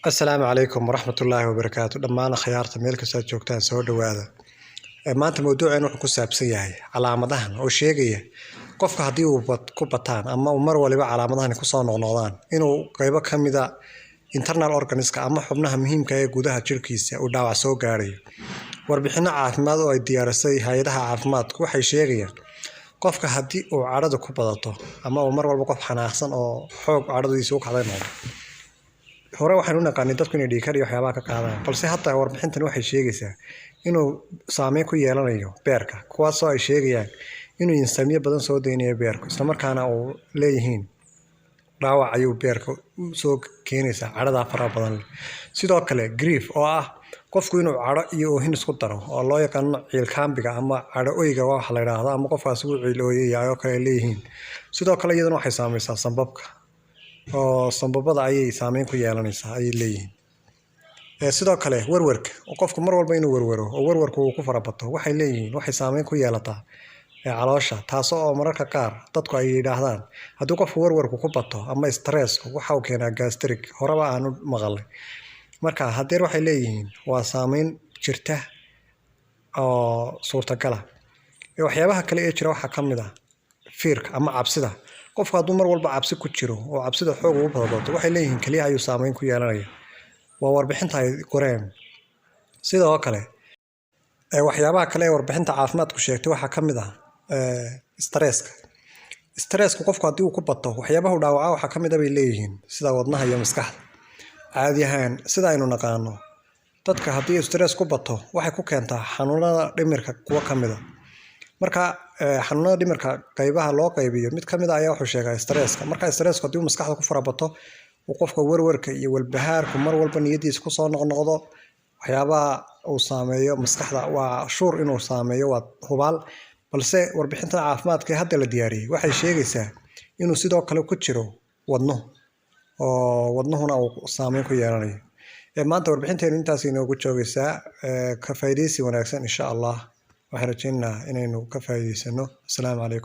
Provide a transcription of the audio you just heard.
السلام عليكم ورحمة الله وبركاته. دمان خيارات ميل كasta joogtaan soo dhawaada. Maanta mawduuceen wuxuu ku saabsan yahay calaamadahan oo sheegaya qofka hadii uu ku bataan ama uu mar waliba calaamadahan ku soo noqnoqdaan inuu qaybo kamida internal organs-ka ama xubnaha muhiimka ah ee gudaha jirkiisa uu dhaawac soo gaarayo. Warbixino caafimaad oo ay diyaarisay hay'adaha caafimaadku waxay sheegayaan qofka hadii uu carrada ku badato ama uu mar walba qof xanaaqsan oo xoog carradiisa u kacday noqdo. hore waxaan u naqaanay dadku inay dhiig iyo waxyaabaha ka qaadaan balse hatta warbixintan waxay sheegaysaa inuu saameyn ku yeelanayo beerka kuwaas oo ay sheegayaan inuu insaamiye badan soo deynayo beerka isla markaana uu leeyahay dhaawac ayuu beerka soo keenaysa carrada fara badan sidoo kale grief oo ah qofku inuu carro iyo oohin isku daro oo loo yaqaan ciil kaambiga ama carro oyga waxa la yiraahdo ama qofkaas uu ciil ooyay oo kale leeyihiin sidoo kale iyaduna waxay saamaysaa sanbabka oo sanbabada ayay saameyn ku yeelanaysaa ay leeyihiin sidoo kale warwarka oo qofku mar walba inuu warwaro oo warwarku uu ku farabato waxay leeyihiin waxay saameyn ku yeelataa caloosha taas oo mararka qaar dadku ay yiraahdaan haddii qofku warwarku ku bato ama stress waxa uu keenaa gastric horaba aanu maqalay marka hadeer waxay leeyihiin waa saameyn jirta oo suurtagal ah waxyaabaha kale ee jira waxa kamid ah fearka ama cabsida qofka hadduu mar walba cabsi ku jiro oo cabsida xoog ugu badato waxay leeyihiin kaliya ayuu saameyn ku yeelanaya waa warbixinta ay qoreen sidoo kale waxyaabaha kale ee warbixinta caafimaadku sheegtay waxa kamid ah stresska qofku haddii uu ku bato waxyaabaha dhaawaca waxa kamid ah bay leeyihiin sida wadnaha iyo maskaxda caadi ahaan sida aynu naqaano dadka haddii stress ku bato waxay ku keentaa xanuunada dhimirka kuwa kamid ah marka xanuunada dhimirka qaybaha loo qaybiyo mid kamid ah ayaa wuxuu sheegay stresska marka stresska haddii maskaxda ku farabato uu qofka warwarka iyo walbahaarku mar walba niyadiisa ku soo noqnoqdo waxyaabaha uu saameeyo maskaxda waa shuur inuu saameeyo waa hubaal balse warbixinta caafimaadka ee hadda la diyaariyay waxay sheegaysaa inuu sidoo kale ku jiro wadno oo wadnuhuna uu saameyn ku yeelanayo maanta warbixinteenu intaas inoogu joogaysaa ka faa'iideysi wanaagsan insha Allah waxaan rajaynaynaa inaynu ka faa'iideysano. Assalaamu calaykum.